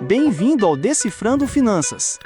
Bem-vindo ao Decifrando Finanças.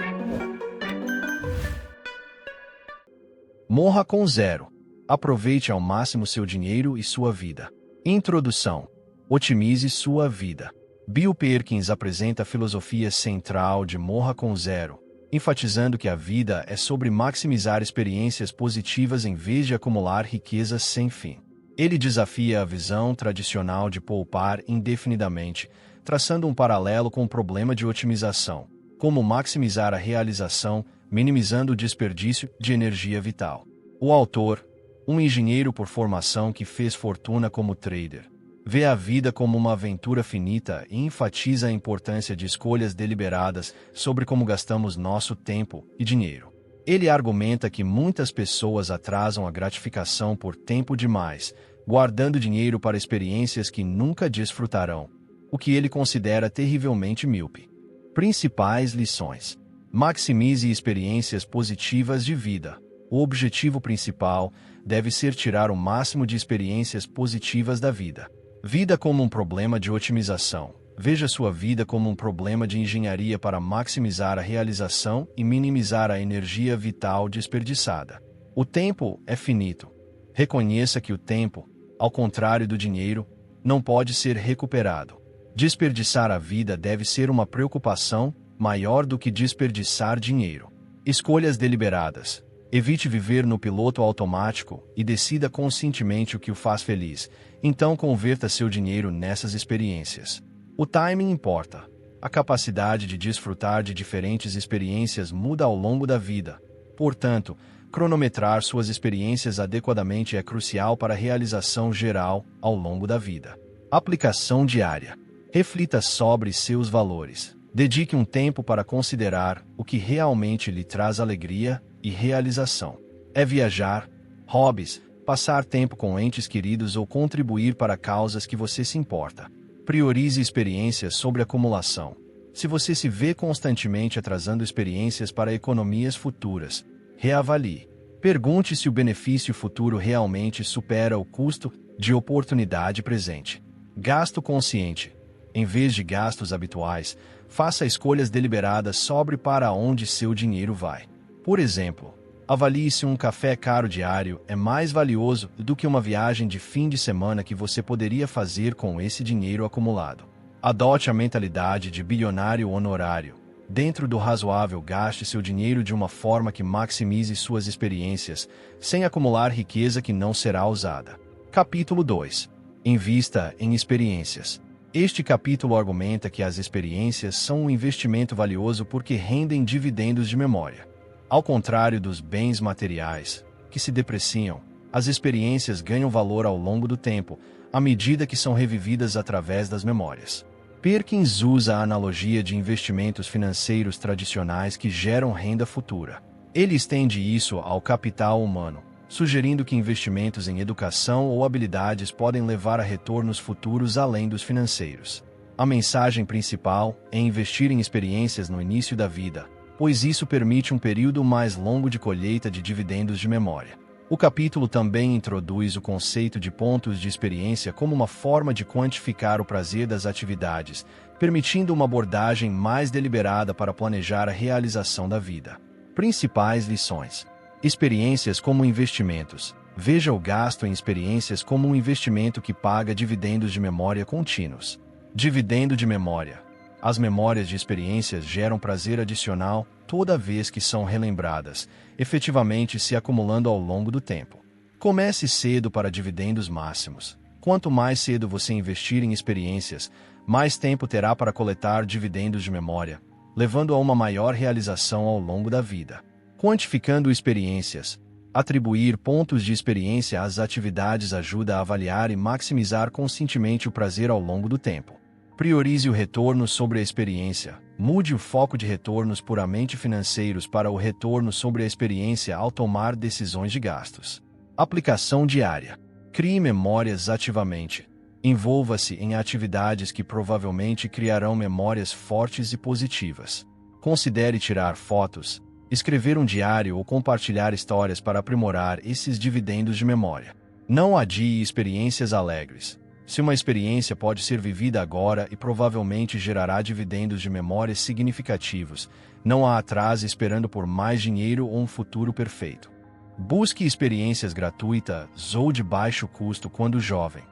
Morra com zero. Aproveite ao máximo seu dinheiro e sua vida. Introdução. Otimize sua vida. Bill Perkins apresenta a filosofia central de Morra com zero, enfatizando que a vida é sobre maximizar experiências positivas em vez de acumular riquezas sem fim. Ele desafia a visão tradicional de poupar indefinidamente, traçando um paralelo com o problema de otimização, como maximizar a realização, minimizando o desperdício de energia vital. O autor, um engenheiro por formação que fez fortuna como trader, vê a vida como uma aventura finita e enfatiza a importância de escolhas deliberadas sobre como gastamos nosso tempo e dinheiro. Ele argumenta que muitas pessoas atrasam a gratificação por tempo demais, guardando dinheiro para experiências que nunca desfrutarão, o que ele considera terrivelmente míope. Principais lições. Maximize experiências positivas de vida. O objetivo principal deve ser tirar o máximo de experiências positivas da vida. Vida como um problema de otimização. Veja sua vida como um problema de engenharia para maximizar a realização e minimizar a energia vital desperdiçada. O tempo é finito. Reconheça que o tempo, ao contrário do dinheiro, não pode ser recuperado. Desperdiçar a vida deve ser uma preocupação maior do que desperdiçar dinheiro. Escolhas deliberadas. Evite viver no piloto automático e decida conscientemente o que o faz feliz. Então converta seu dinheiro nessas experiências. O timing importa. A capacidade de desfrutar de diferentes experiências muda ao longo da vida. Portanto, cronometrar suas experiências adequadamente é crucial para a realização geral ao longo da vida. Aplicação diária. Reflita sobre seus valores. Dedique um tempo para considerar o que realmente lhe traz alegria e realização. É viajar, hobbies, passar tempo com entes queridos ou contribuir para causas que você se importa. Priorize experiências sobre acumulação. Se você se vê constantemente atrasando experiências para economias futuras, reavalie. Pergunte se o benefício futuro realmente supera o custo de oportunidade presente. Gasto consciente. Em vez de gastos habituais, faça escolhas deliberadas sobre para onde seu dinheiro vai. Por exemplo, avalie se um café caro diário é mais valioso do que uma viagem de fim de semana que você poderia fazer com esse dinheiro acumulado. Adote a mentalidade de bilionário honorário. Dentro do razoável, gaste seu dinheiro de uma forma que maximize suas experiências, sem acumular riqueza que não será usada. Capítulo 2. Invista em experiências. Este capítulo argumenta que as experiências são um investimento valioso porque rendem dividendos de memória. Ao contrário dos bens materiais, que se depreciam, as experiências ganham valor ao longo do tempo, à medida que são revividas através das memórias. Perkins usa a analogia de investimentos financeiros tradicionais que geram renda futura. Ele estende isso ao capital humano, sugerindo que investimentos em educação ou habilidades podem levar a retornos futuros além dos financeiros. A mensagem principal é investir em experiências no início da vida, pois isso permite um período mais longo de colheita de dividendos de memória. O capítulo também introduz o conceito de pontos de experiência como uma forma de quantificar o prazer das atividades, permitindo uma abordagem mais deliberada para planejar a realização da vida. Principais lições. Experiências como investimentos. Veja o gasto em experiências como um investimento que paga dividendos de memória contínuos. Dividendo de memória. As memórias de experiências geram prazer adicional toda vez que são relembradas, efetivamente se acumulando ao longo do tempo. Comece cedo para dividendos máximos. Quanto mais cedo você investir em experiências, mais tempo terá para coletar dividendos de memória, levando a uma maior realização ao longo da vida. Quantificando experiências. Atribuir pontos de experiência às atividades ajuda a avaliar e maximizar conscientemente o prazer ao longo do tempo. Priorize o retorno sobre a experiência. Mude o foco de retornos puramente financeiros para o retorno sobre a experiência ao tomar decisões de gastos. Aplicação diária. Crie memórias ativamente. Envolva-se em atividades que provavelmente criarão memórias fortes e positivas. Considere tirar fotos, escrever um diário ou compartilhar histórias para aprimorar esses dividendos de memória. Não adie experiências alegres. Se uma experiência pode ser vivida agora e provavelmente gerará dividendos de memórias significativos, não a atrase esperando por mais dinheiro ou um futuro perfeito. Busque experiências gratuitas ou de baixo custo quando jovem.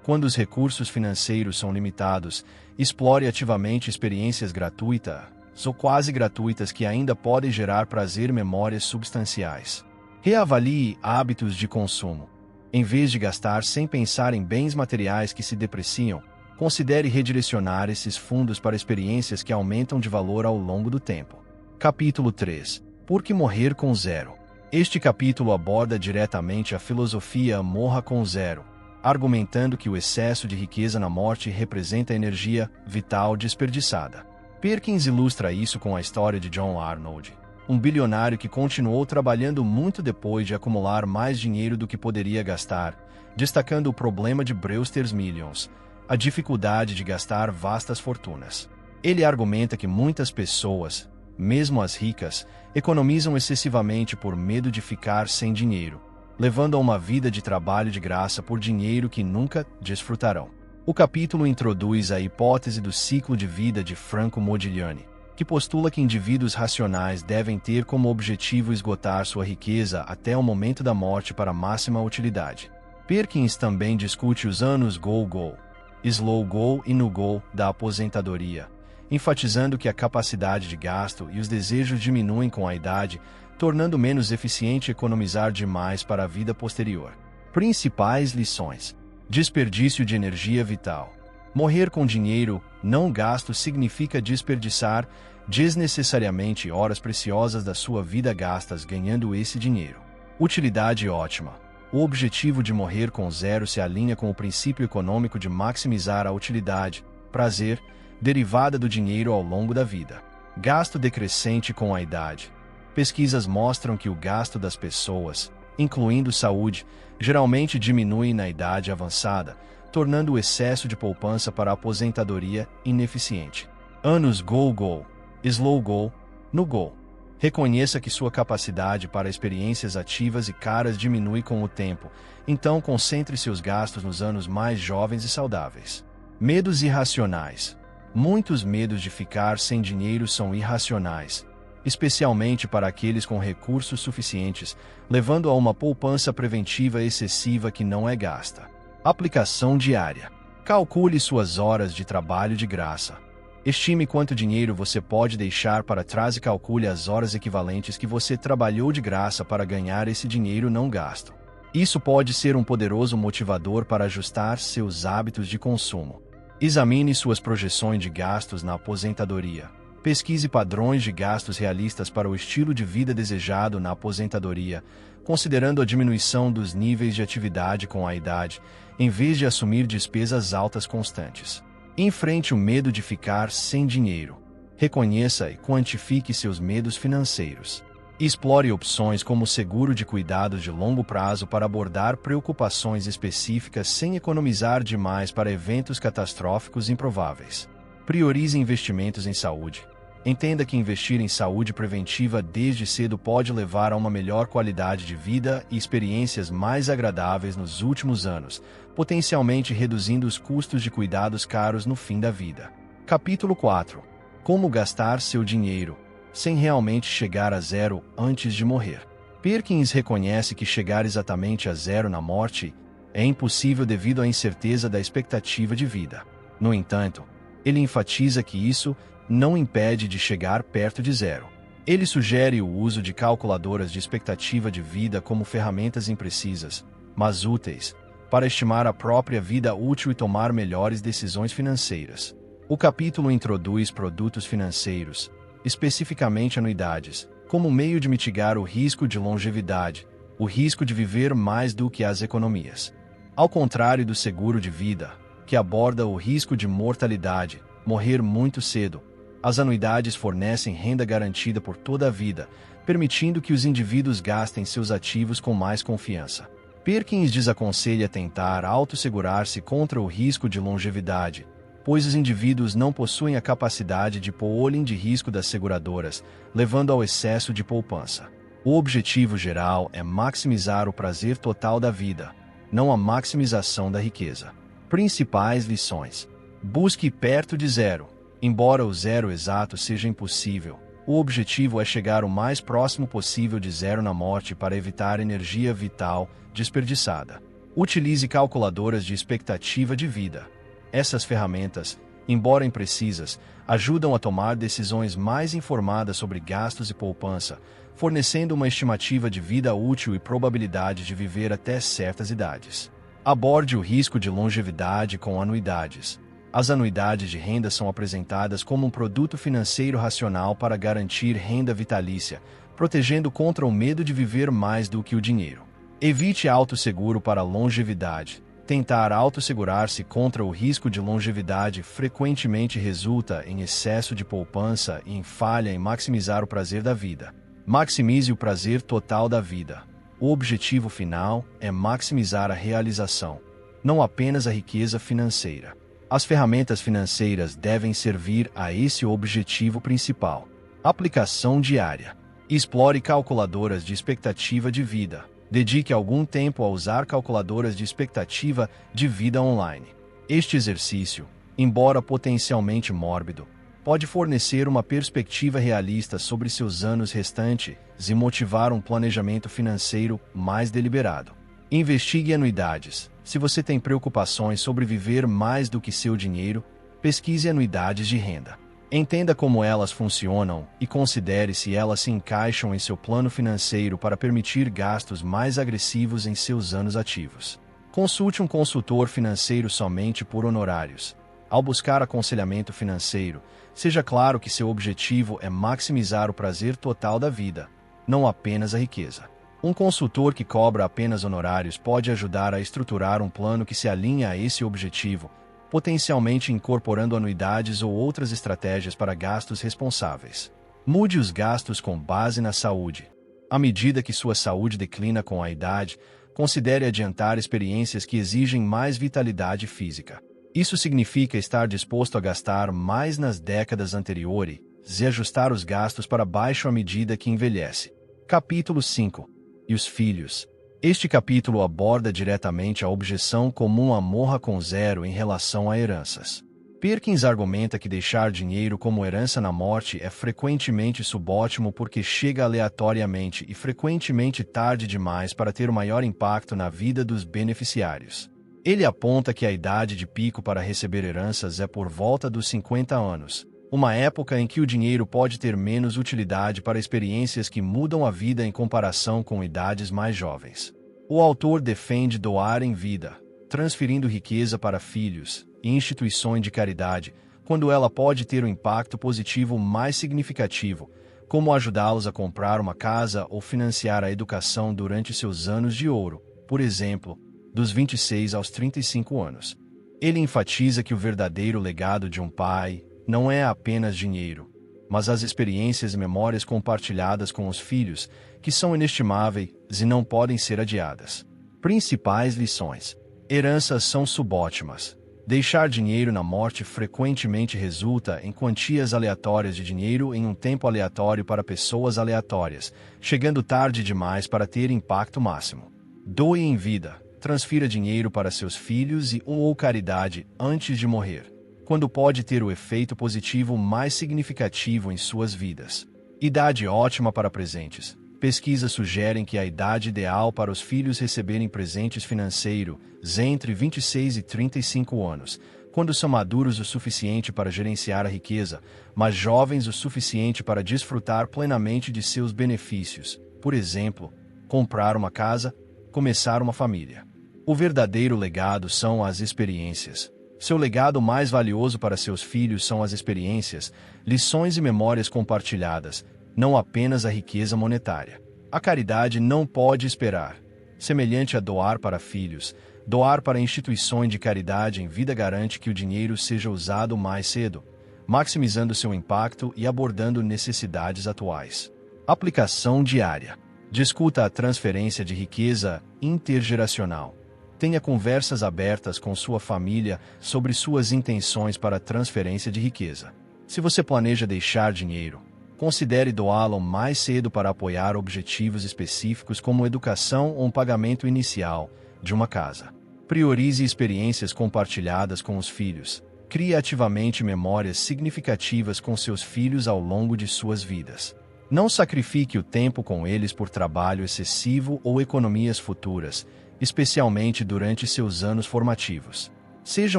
Quando os recursos financeiros são limitados, explore ativamente experiências gratuitas ou quase gratuitas que ainda podem gerar prazer e memórias substanciais. Reavalie hábitos de consumo. Em vez de gastar sem pensar em bens materiais que se depreciam, considere redirecionar esses fundos para experiências que aumentam de valor ao longo do tempo. Capítulo 3. Por que morrer com zero? Este capítulo aborda diretamente a filosofia Morra com Zero, argumentando que o excesso de riqueza na morte representa energia vital desperdiçada. Perkins ilustra isso com a história de John Arnold, um bilionário que continuou trabalhando muito depois de acumular mais dinheiro do que poderia gastar, destacando o problema de Brewster's Millions, a dificuldade de gastar vastas fortunas. Ele argumenta que muitas pessoas, mesmo as ricas, economizam excessivamente por medo de ficar sem dinheiro, levando a uma vida de trabalho de graça por dinheiro que nunca desfrutarão. O capítulo introduz a hipótese do ciclo de vida de Franco Modigliani, que postula que indivíduos racionais devem ter como objetivo esgotar sua riqueza até o momento da morte para máxima utilidade. Perkins também discute os anos go-go, slow-go e no-go da aposentadoria, enfatizando que a capacidade de gasto e os desejos diminuem com a idade, tornando menos eficiente economizar demais para a vida posterior. Principais lições: desperdício de energia vital. Morrer com dinheiro não gasto significa desperdiçar desnecessariamente horas preciosas da sua vida gastas ganhando esse dinheiro. Utilidade ótima. O objetivo de morrer com zero se alinha com o princípio econômico de maximizar a utilidade, prazer, derivada do dinheiro ao longo da vida. Gasto decrescente com a idade. Pesquisas mostram que o gasto das pessoas, incluindo saúde, geralmente diminui na idade avançada, tornando o excesso de poupança para a aposentadoria ineficiente. Anos go-go, slow-go, no-go. Reconheça que sua capacidade para experiências ativas e caras diminui com o tempo, então concentre seus gastos nos anos mais jovens e saudáveis. Medos irracionais. Muitos medos de ficar sem dinheiro são irracionais, especialmente para aqueles com recursos suficientes, levando a uma poupança preventiva excessiva que não é gasta. Aplicação diária. Calcule suas horas de trabalho de graça. Estime quanto dinheiro você pode deixar para trás e calcule as horas equivalentes que você trabalhou de graça para ganhar esse dinheiro não gasto. Isso pode ser um poderoso motivador para ajustar seus hábitos de consumo. Examine suas projeções de gastos na aposentadoria. Pesquise padrões de gastos realistas para o estilo de vida desejado na aposentadoria, considerando a diminuição dos níveis de atividade com a idade, em vez de assumir despesas altas constantes. Enfrente o medo de ficar sem dinheiro. Reconheça e quantifique seus medos financeiros. Explore opções como seguro de cuidados de longo prazo para abordar preocupações específicas sem economizar demais para eventos catastróficos improváveis. Priorize investimentos em saúde. Entenda que investir em saúde preventiva desde cedo pode levar a uma melhor qualidade de vida e experiências mais agradáveis nos últimos anos, potencialmente reduzindo os custos de cuidados caros no fim da vida. Capítulo 4. Como gastar seu dinheiro sem realmente chegar a zero antes de morrer. Perkins reconhece que chegar exatamente a zero na morte é impossível devido à incerteza da expectativa de vida. No entanto, ele enfatiza que isso não impede de chegar perto de zero. Ele sugere o uso de calculadoras de expectativa de vida como ferramentas imprecisas, mas úteis, para estimar a própria vida útil e tomar melhores decisões financeiras. O capítulo introduz produtos financeiros, especificamente anuidades, como meio de mitigar o risco de longevidade, o risco de viver mais do que as economias. Ao contrário do seguro de vida, que aborda o risco de mortalidade, morrer muito cedo, as anuidades fornecem renda garantida por toda a vida, permitindo que os indivíduos gastem seus ativos com mais confiança. Perkins desaconselha tentar autossegurar-se contra o risco de longevidade, pois os indivíduos não possuem a capacidade de pooling de risco das seguradoras, levando ao excesso de poupança. O objetivo geral é maximizar o prazer total da vida, não a maximização da riqueza. Principais lições. Busque perto de zero. Embora o zero exato seja impossível, o objetivo é chegar o mais próximo possível de zero na morte para evitar energia vital desperdiçada. Utilize calculadoras de expectativa de vida. Essas ferramentas, embora imprecisas, ajudam a tomar decisões mais informadas sobre gastos e poupança, fornecendo uma estimativa de vida útil e probabilidade de viver até certas idades. Aborde o risco de longevidade com anuidades. As anuidades de renda são apresentadas como um produto financeiro racional para garantir renda vitalícia, protegendo contra o medo de viver mais do que o dinheiro. Evite autosseguro para longevidade. Tentar autossegurar-se contra o risco de longevidade frequentemente resulta em excesso de poupança e em falha em maximizar o prazer da vida. Maximize o prazer total da vida. O objetivo final é maximizar a realização, não apenas a riqueza financeira. As ferramentas financeiras devem servir a esse objetivo principal. Aplicação diária. Explore calculadoras de expectativa de vida. Dedique algum tempo a usar calculadoras de expectativa de vida online. Este exercício, embora potencialmente mórbido, pode fornecer uma perspectiva realista sobre seus anos restantes e motivar um planejamento financeiro mais deliberado. Investigue anuidades. Se você tem preocupações sobre viver mais do que seu dinheiro, pesquise anuidades de renda. Entenda como elas funcionam e considere se elas se encaixam em seu plano financeiro para permitir gastos mais agressivos em seus anos ativos. Consulte um consultor financeiro somente por honorários. Ao buscar aconselhamento financeiro, seja claro que seu objetivo é maximizar o prazer total da vida, não apenas a riqueza. Um consultor que cobra apenas honorários pode ajudar a estruturar um plano que se alinha a esse objetivo, potencialmente incorporando anuidades ou outras estratégias para gastos responsáveis. Mude os gastos com base na saúde. À medida que sua saúde declina com a idade, considere adiantar experiências que exigem mais vitalidade física. Isso significa estar disposto a gastar mais nas décadas anteriores e ajustar os gastos para baixo à medida que envelhece. Capítulo 5. E os filhos. Este capítulo aborda diretamente a objeção comum à morra com zero em relação a heranças. Perkins argumenta que deixar dinheiro como herança na morte é frequentemente subótimo porque chega aleatoriamente e frequentemente tarde demais para ter o maior impacto na vida dos beneficiários. Ele aponta que a idade de pico para receber heranças é por volta dos 50 anos, uma época em que o dinheiro pode ter menos utilidade para experiências que mudam a vida em comparação com idades mais jovens. O autor defende doar em vida, transferindo riqueza para filhos e instituições de caridade, quando ela pode ter um impacto positivo mais significativo, como ajudá-los a comprar uma casa ou financiar a educação durante seus anos de ouro, por exemplo, dos 26 aos 35 anos. Ele enfatiza que o verdadeiro legado de um pai não é apenas dinheiro, mas as experiências e memórias compartilhadas com os filhos, que são inestimáveis e não podem ser adiadas. Principais lições. Heranças são subótimas. Deixar dinheiro na morte frequentemente resulta em quantias aleatórias de dinheiro em um tempo aleatório para pessoas aleatórias, chegando tarde demais para ter impacto máximo. Doe em vida. Transfira dinheiro para seus filhos ou caridade antes de morrer, quando pode ter o efeito positivo mais significativo em suas vidas. Idade ótima para presentes. Pesquisas sugerem que a idade ideal para os filhos receberem presentes financeiros é entre 26 e 35 anos, quando são maduros o suficiente para gerenciar a riqueza, mas jovens o suficiente para desfrutar plenamente de seus benefícios, por exemplo, comprar uma casa, começar uma família. O verdadeiro legado são as experiências. Seu legado mais valioso para seus filhos são as experiências, lições e memórias compartilhadas, não apenas a riqueza monetária. A caridade não pode esperar. Semelhante a doar para filhos, doar para instituições de caridade em vida garante que o dinheiro seja usado mais cedo, maximizando seu impacto e abordando necessidades atuais. Aplicação diária. Discuta a transferência de riqueza intergeracional. Tenha conversas abertas com sua família sobre suas intenções para a transferência de riqueza. Se você planeja deixar dinheiro, considere doá-lo mais cedo para apoiar objetivos específicos como educação ou um pagamento inicial de uma casa. Priorize experiências compartilhadas com os filhos. Crie ativamente memórias significativas com seus filhos ao longo de suas vidas. Não sacrifique o tempo com eles por trabalho excessivo ou economias futuras, especialmente durante seus anos formativos. Seja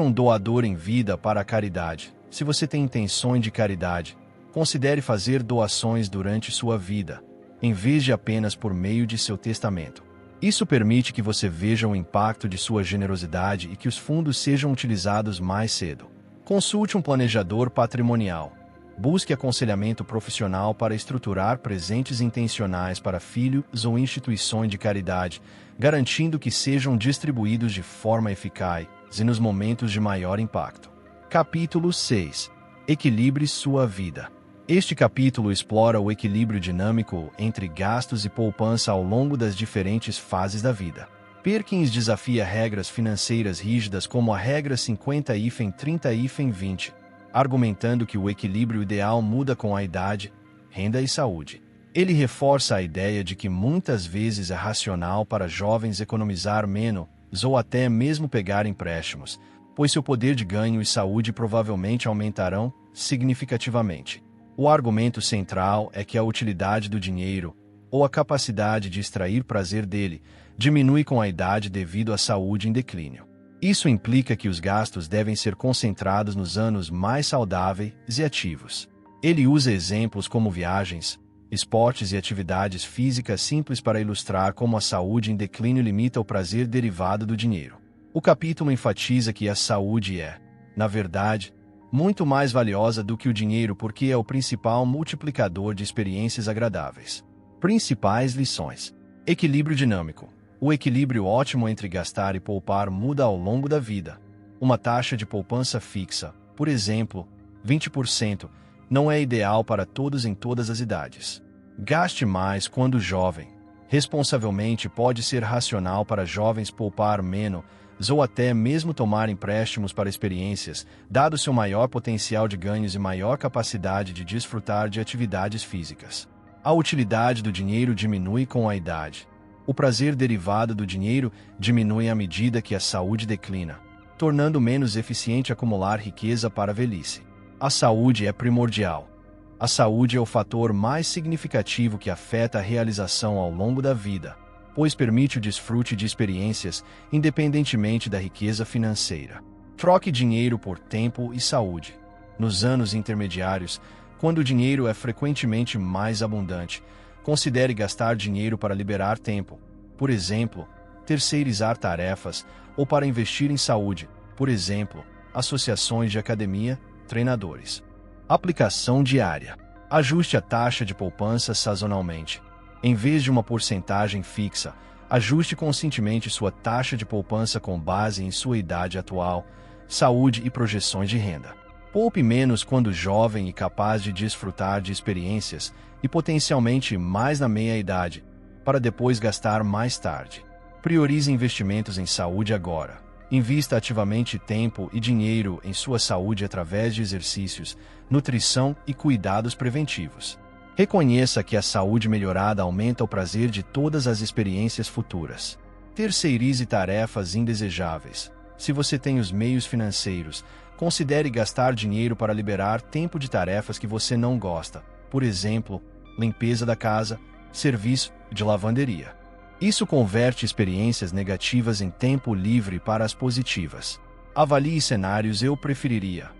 um doador em vida para a caridade. Se você tem intenções de caridade, considere fazer doações durante sua vida, em vez de apenas por meio de seu testamento. Isso permite que você veja o impacto de sua generosidade e que os fundos sejam utilizados mais cedo. Consulte um planejador patrimonial. Busque aconselhamento profissional para estruturar presentes intencionais para filhos ou instituições de caridade, garantindo que sejam distribuídos de forma eficaz e nos momentos de maior impacto. Capítulo 6. Equilibre sua vida. Este capítulo explora o equilíbrio dinâmico entre gastos e poupança ao longo das diferentes fases da vida. Perkins desafia regras financeiras rígidas como a regra 50-30-20, argumentando que o equilíbrio ideal muda com a idade, renda e saúde. Ele reforça a ideia de que muitas vezes é racional para jovens economizar menos ou até mesmo pegar empréstimos, pois seu poder de ganho e saúde provavelmente aumentarão significativamente. O argumento central é que a utilidade do dinheiro, ou a capacidade de extrair prazer dele, diminui com a idade devido à saúde em declínio. Isso implica que os gastos devem ser concentrados nos anos mais saudáveis e ativos. Ele usa exemplos como viagens, esportes e atividades físicas simples para ilustrar como a saúde em declínio limita o prazer derivado do dinheiro. O capítulo enfatiza que a saúde é, na verdade, muito mais valiosa do que o dinheiro porque é o principal multiplicador de experiências agradáveis. Principais lições. Equilíbrio dinâmico. O equilíbrio ótimo entre gastar e poupar muda ao longo da vida. Uma taxa de poupança fixa, por exemplo, 20%, não é ideal para todos em todas as idades. Gaste mais quando jovem. Responsavelmente pode ser racional para jovens poupar menos, ou até mesmo tomar empréstimos para experiências, dado seu maior potencial de ganhos e maior capacidade de desfrutar de atividades físicas. A utilidade do dinheiro diminui com a idade. O prazer derivado do dinheiro diminui à medida que a saúde declina, tornando menos eficiente acumular riqueza para a velhice. A saúde é primordial. A saúde é o fator mais significativo que afeta a realização ao longo da vida, pois permite o desfrute de experiências independentemente da riqueza financeira. Troque dinheiro por tempo e saúde. Nos anos intermediários, quando o dinheiro é frequentemente mais abundante, considere gastar dinheiro para liberar tempo, por exemplo, terceirizar tarefas, ou para investir em saúde, por exemplo, associações de academia, treinadores. Aplicação diária. Ajuste a taxa de poupança sazonalmente. Em vez de uma porcentagem fixa, ajuste conscientemente sua taxa de poupança com base em sua idade atual, saúde e projeções de renda. Poupe menos quando jovem e capaz de desfrutar de experiências e potencialmente mais na meia-idade, para depois gastar mais tarde. Priorize investimentos em saúde agora. Invista ativamente tempo e dinheiro em sua saúde através de exercícios, nutrição e cuidados preventivos. Reconheça que a saúde melhorada aumenta o prazer de todas as experiências futuras. Terceirize tarefas indesejáveis. Se você tem os meios financeiros, considere gastar dinheiro para liberar tempo de tarefas que você não gosta, por exemplo, limpeza da casa, serviço de lavanderia. Isso converte experiências negativas em tempo livre para as positivas. Avalie cenários eu preferiria.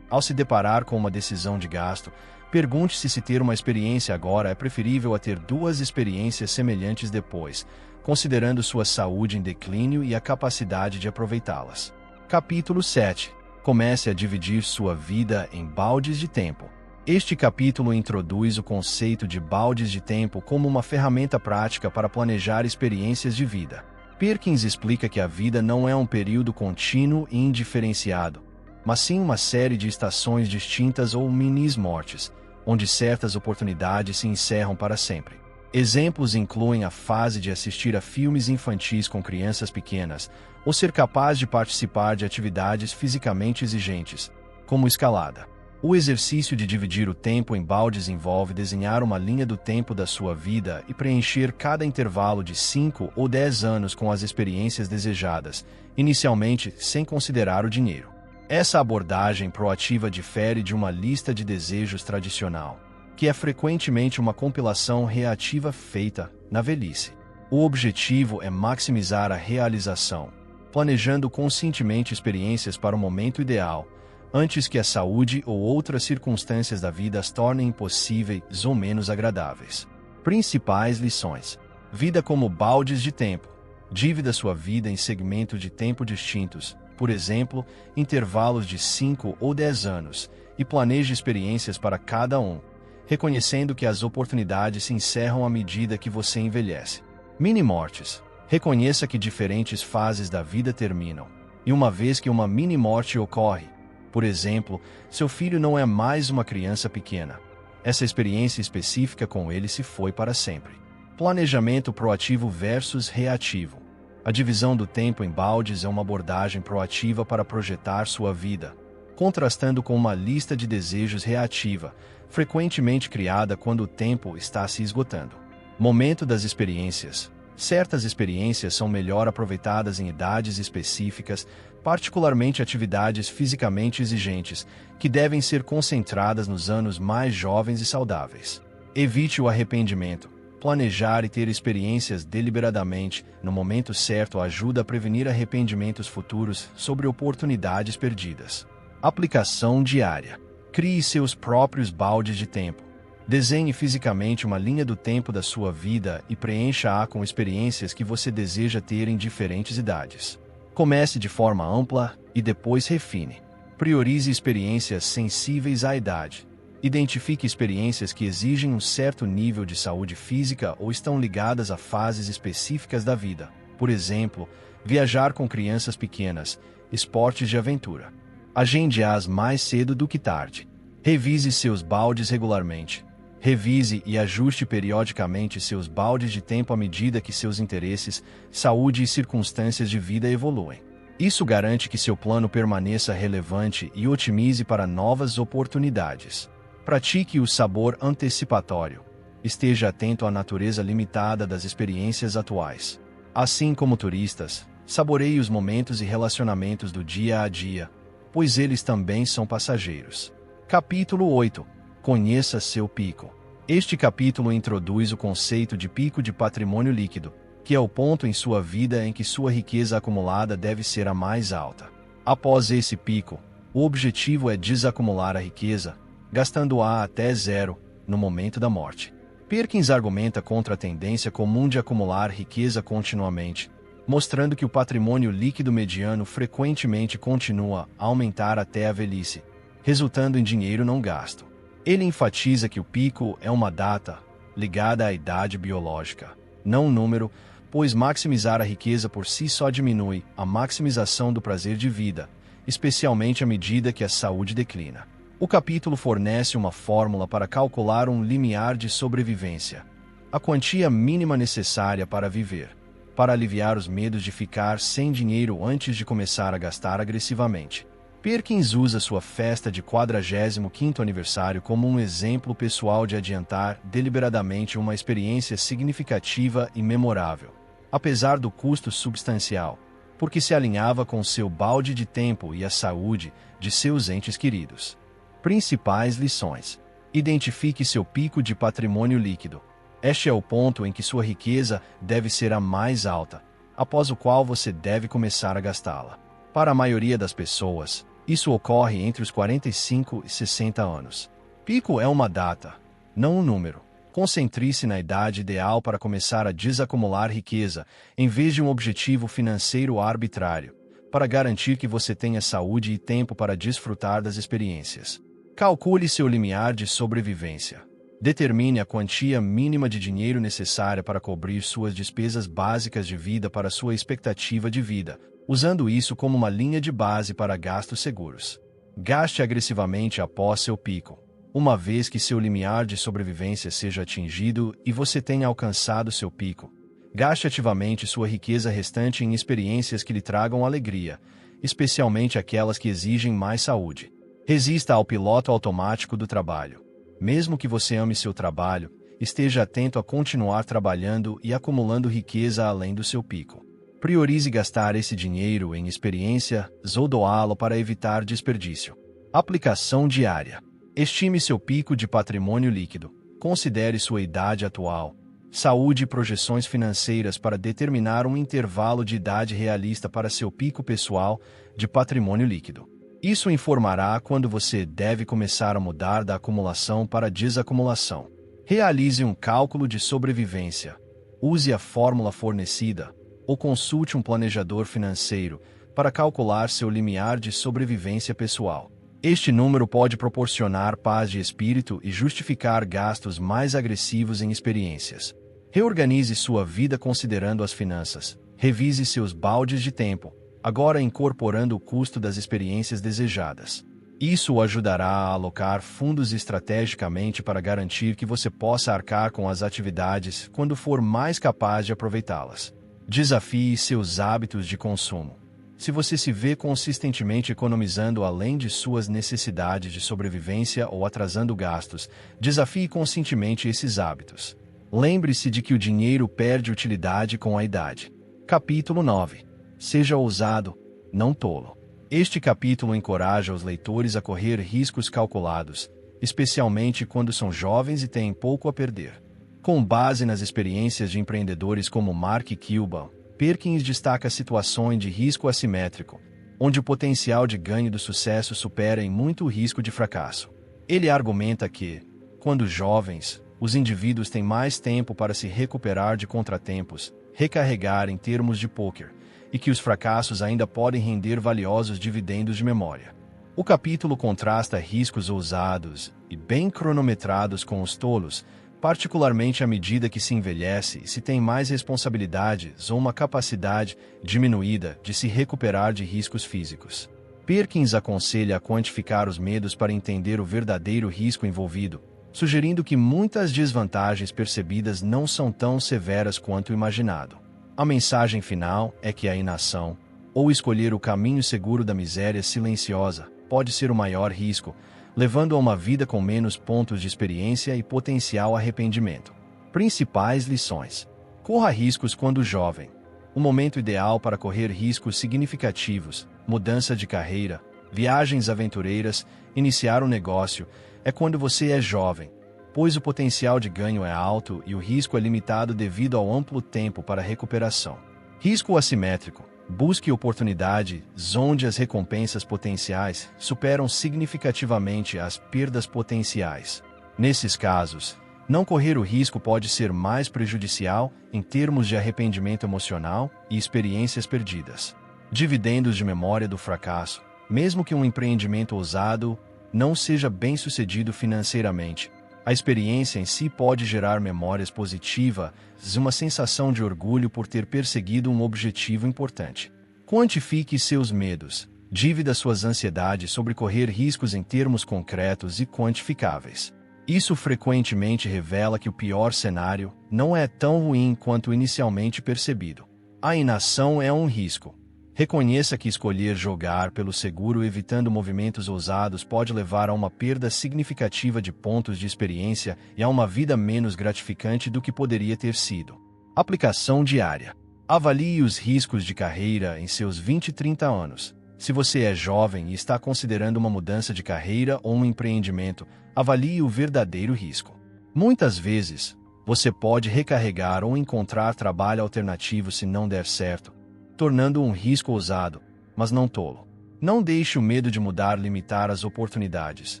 Ao se deparar com uma decisão de gasto, pergunte-se se ter uma experiência agora é preferível a ter duas experiências semelhantes depois, considerando sua saúde em declínio e a capacidade de aproveitá-las. Capítulo 7. Comece a dividir sua vida em baldes de tempo. Este capítulo introduz o conceito de baldes de tempo como uma ferramenta prática para planejar experiências de vida. Perkins explica que a vida não é um período contínuo e indiferenciado, mas sim uma série de estações distintas ou mini-mortes, onde certas oportunidades se encerram para sempre. Exemplos incluem a fase de assistir a filmes infantis com crianças pequenas, ou ser capaz de participar de atividades fisicamente exigentes, como escalada. O exercício de dividir o tempo em baldes envolve desenhar uma linha do tempo da sua vida e preencher cada intervalo de 5 ou 10 anos com as experiências desejadas, inicialmente sem considerar o dinheiro. Essa abordagem proativa difere de uma lista de desejos tradicional, que é frequentemente uma compilação reativa feita na velhice. O objetivo é maximizar a realização, planejando conscientemente experiências para o momento ideal, antes que a saúde ou outras circunstâncias da vida as tornem impossíveis ou menos agradáveis. Principais lições: vida como baldes de tempo. Divida sua vida em segmentos de tempo distintos, por exemplo, intervalos de 5 ou 10 anos, e planeje experiências para cada um, reconhecendo que as oportunidades se encerram à medida que você envelhece. Mini-mortes. Reconheça que diferentes fases da vida terminam, e uma vez que uma mini-morte ocorre, por exemplo, seu filho não é mais uma criança pequena, essa experiência específica com ele se foi para sempre. Planejamento proativo versus reativo. A divisão do tempo em baldes é uma abordagem proativa para projetar sua vida, contrastando com uma lista de desejos reativa, frequentemente criada quando o tempo está se esgotando. Momento das experiências. Certas experiências são melhor aproveitadas em idades específicas, particularmente atividades fisicamente exigentes, que devem ser concentradas nos anos mais jovens e saudáveis. Evite o arrependimento. Planejar e ter experiências deliberadamente, no momento certo, ajuda a prevenir arrependimentos futuros sobre oportunidades perdidas. Aplicação diária. Crie seus próprios baldes de tempo. Desenhe fisicamente uma linha do tempo da sua vida e preencha-a com experiências que você deseja ter em diferentes idades. Comece de forma ampla e depois refine. Priorize experiências sensíveis à idade. Identifique experiências que exigem um certo nível de saúde física ou estão ligadas a fases específicas da vida. Por exemplo, viajar com crianças pequenas, esportes de aventura. Agende-as mais cedo do que tarde. Revise seus baldes regularmente. Revise e ajuste periodicamente seus baldes de tempo à medida que seus interesses, saúde e circunstâncias de vida evoluem. Isso garante que seu plano permaneça relevante e otimize para novas oportunidades. Pratique o sabor antecipatório. Esteja atento à natureza limitada das experiências atuais. Assim como turistas, saboreie os momentos e relacionamentos do dia a dia, pois eles também são passageiros. Capítulo 8. Conheça seu pico. Este capítulo introduz o conceito de pico de patrimônio líquido, que é o ponto em sua vida em que sua riqueza acumulada deve ser a mais alta. Após esse pico, o objetivo é desacumular a riqueza, gastando-a até zero no momento da morte. Perkins argumenta contra a tendência comum de acumular riqueza continuamente, mostrando que o patrimônio líquido mediano frequentemente continua a aumentar até a velhice, resultando em dinheiro não gasto. Ele enfatiza que o pico é uma data ligada à idade biológica, não um número, pois maximizar a riqueza por si só diminui a maximização do prazer de vida, especialmente à medida que a saúde declina. O capítulo fornece uma fórmula para calcular um limiar de sobrevivência, a quantia mínima necessária para viver, para aliviar os medos de ficar sem dinheiro antes de começar a gastar agressivamente. Perkins usa sua festa de 45º aniversário como um exemplo pessoal de adiantar deliberadamente uma experiência significativa e memorável, apesar do custo substancial, porque se alinhava com seu balde de tempo e a saúde de seus entes queridos. Principais lições. Identifique seu pico de patrimônio líquido. Este é o ponto em que sua riqueza deve ser a mais alta, após o qual você deve começar a gastá-la. Para a maioria das pessoas, isso ocorre entre os 45 e 60 anos. Pico é uma data, não um número. Concentre-se na idade ideal para começar a desacumular riqueza, em vez de um objetivo financeiro arbitrário, para garantir que você tenha saúde e tempo para desfrutar das experiências. Calcule seu limiar de sobrevivência. Determine a quantia mínima de dinheiro necessária para cobrir suas despesas básicas de vida para sua expectativa de vida, usando isso como uma linha de base para gastos seguros. Gaste agressivamente após seu pico, uma vez que seu limiar de sobrevivência seja atingido e você tenha alcançado seu pico. Gaste ativamente sua riqueza restante em experiências que lhe tragam alegria, especialmente aquelas que exigem mais saúde. Resista ao piloto automático do trabalho. Mesmo que você ame seu trabalho, esteja atento a continuar trabalhando e acumulando riqueza além do seu pico. Priorize gastar esse dinheiro em experiências ou doá-lo para evitar desperdício. Aplicação diária. Estime seu pico de patrimônio líquido. Considere sua idade atual, saúde e projeções financeiras para determinar um intervalo de idade realista para seu pico pessoal de patrimônio líquido. Isso informará quando você deve começar a mudar da acumulação para a desacumulação. Realize um cálculo de sobrevivência. Use a fórmula fornecida ou consulte um planejador financeiro para calcular seu limiar de sobrevivência pessoal. Este número pode proporcionar paz de espírito e justificar gastos mais agressivos em experiências. Reorganize sua vida considerando as finanças. Revise seus baldes de tempo, agora incorporando o custo das experiências desejadas. Isso o ajudará a alocar fundos estrategicamente para garantir que você possa arcar com as atividades quando for mais capaz de aproveitá-las. Desafie seus hábitos de consumo. Se você se vê consistentemente economizando além de suas necessidades de sobrevivência ou atrasando gastos, desafie conscientemente esses hábitos. Lembre-se de que o dinheiro perde utilidade com a idade. Capítulo 9. Seja ousado, não tolo. Este capítulo encoraja os leitores a correr riscos calculados, especialmente quando são jovens e têm pouco a perder. Com base nas experiências de empreendedores como Mark Cuban, Perkins destaca situações de risco assimétrico, onde o potencial de ganho do sucesso supera em muito o risco de fracasso. Ele argumenta que, quando jovens, os indivíduos têm mais tempo para se recuperar de contratempos, recarregar em termos de pôquer, e que os fracassos ainda podem render valiosos dividendos de memória. O capítulo contrasta riscos ousados e bem cronometrados com os tolos, particularmente à medida que se envelhece e se tem mais responsabilidades ou uma capacidade diminuída de se recuperar de riscos físicos. Perkins aconselha a quantificar os medos para entender o verdadeiro risco envolvido, sugerindo que muitas desvantagens percebidas não são tão severas quanto imaginado. A mensagem final é que a inação, ou escolher o caminho seguro da miséria silenciosa, pode ser o maior risco, levando a uma vida com menos pontos de experiência e potencial arrependimento. Principais lições. Corra riscos quando jovem. O momento ideal para correr riscos significativos, mudança de carreira, viagens aventureiras, iniciar um negócio, é quando você é jovem, pois o potencial de ganho é alto e o risco é limitado devido ao amplo tempo para recuperação. Risco assimétrico. Busque oportunidades onde as recompensas potenciais superam significativamente as perdas potenciais. Nesses casos, não correr o risco pode ser mais prejudicial em termos de arrependimento emocional e experiências perdidas. Dividendos de memória do fracasso. Mesmo que um empreendimento ousado não seja bem-sucedido financeiramente, a experiência em si pode gerar memórias positivas e uma sensação de orgulho por ter perseguido um objetivo importante. Quantifique seus medos. Dívida suas ansiedades sobre correr riscos em termos concretos e quantificáveis. Isso frequentemente revela que o pior cenário não é tão ruim quanto inicialmente percebido. A inação é um risco. Reconheça que escolher jogar pelo seguro evitando movimentos ousados pode levar a uma perda significativa de pontos de experiência e a uma vida menos gratificante do que poderia ter sido. Aplicação diária. Avalie os riscos de carreira em seus 20 e 30 anos. Se você é jovem e está considerando uma mudança de carreira ou um empreendimento, avalie o verdadeiro risco. Muitas vezes, você pode recarregar ou encontrar trabalho alternativo se não der certo, tornando um risco ousado, mas não tolo. Não deixe o medo de mudar limitar as oportunidades.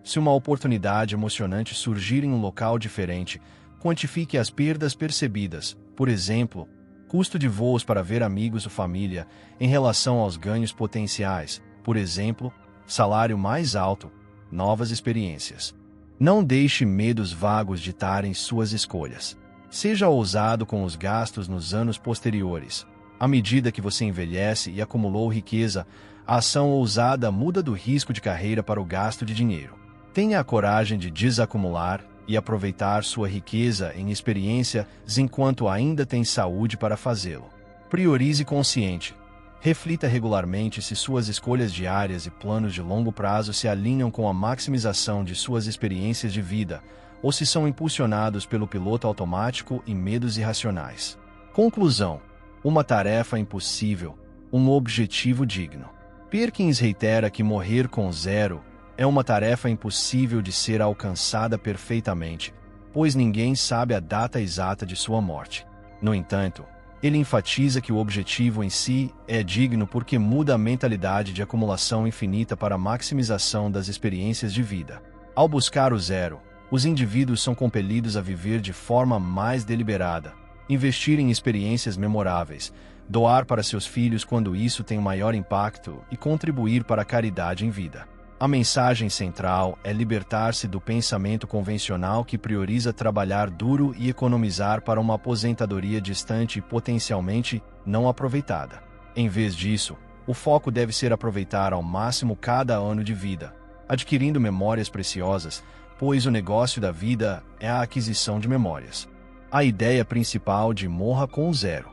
Se uma oportunidade emocionante surgir em um local diferente, quantifique as perdas percebidas, por exemplo, custo de voos para ver amigos ou família, em relação aos ganhos potenciais, por exemplo, salário mais alto, novas experiências. Não deixe medos vagos ditarem suas escolhas. Seja ousado com os gastos nos anos posteriores. À medida que você envelhece e acumulou riqueza, a ação ousada muda do risco de carreira para o gasto de dinheiro. Tenha a coragem de desacumular e aproveitar sua riqueza em experiências enquanto ainda tem saúde para fazê-lo. Priorize consciente. Reflita regularmente se suas escolhas diárias e planos de longo prazo se alinham com a maximização de suas experiências de vida, ou se são impulsionados pelo piloto automático e medos irracionais. Conclusão: uma tarefa impossível, um objetivo digno. Perkins reitera que morrer com zero é uma tarefa impossível de ser alcançada perfeitamente, pois ninguém sabe a data exata de sua morte. No entanto, ele enfatiza que o objetivo em si é digno porque muda a mentalidade de acumulação infinita para a maximização das experiências de vida. Ao buscar o zero, os indivíduos são compelidos a viver de forma mais deliberada, investir em experiências memoráveis, doar para seus filhos quando isso tem maior impacto e contribuir para a caridade em vida. A mensagem central é libertar-se do pensamento convencional que prioriza trabalhar duro e economizar para uma aposentadoria distante e potencialmente não aproveitada. Em vez disso, o foco deve ser aproveitar ao máximo cada ano de vida, adquirindo memórias preciosas, pois o negócio da vida é a aquisição de memórias. A ideia principal de Morra com Zero.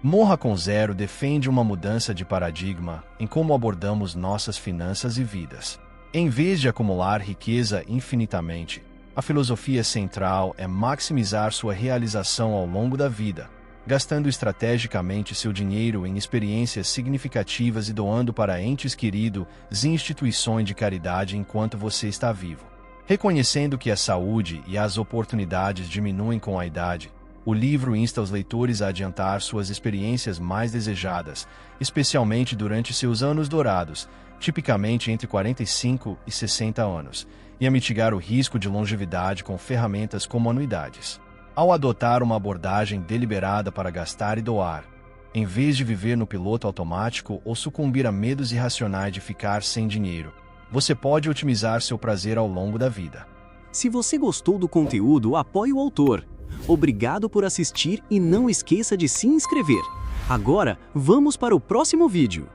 Morra com Zero defende uma mudança de paradigma em como abordamos nossas finanças e vidas. Em vez de acumular riqueza infinitamente, a filosofia central é maximizar sua realização ao longo da vida, gastando estrategicamente seu dinheiro em experiências significativas e doando para entes queridos e instituições de caridade enquanto você está vivo. Reconhecendo que a saúde e as oportunidades diminuem com a idade, o livro insta os leitores a adiantar suas experiências mais desejadas, especialmente durante seus anos dourados, tipicamente entre 45 e 60 anos, e a mitigar o risco de longevidade com ferramentas como anuidades. Ao adotar uma abordagem deliberada para gastar e doar, em vez de viver no piloto automático ou sucumbir a medos irracionais de ficar sem dinheiro, você pode otimizar seu prazer ao longo da vida. Se você gostou do conteúdo, apoie o autor. Obrigado por assistir e não esqueça de se inscrever. Agora, vamos para o próximo vídeo.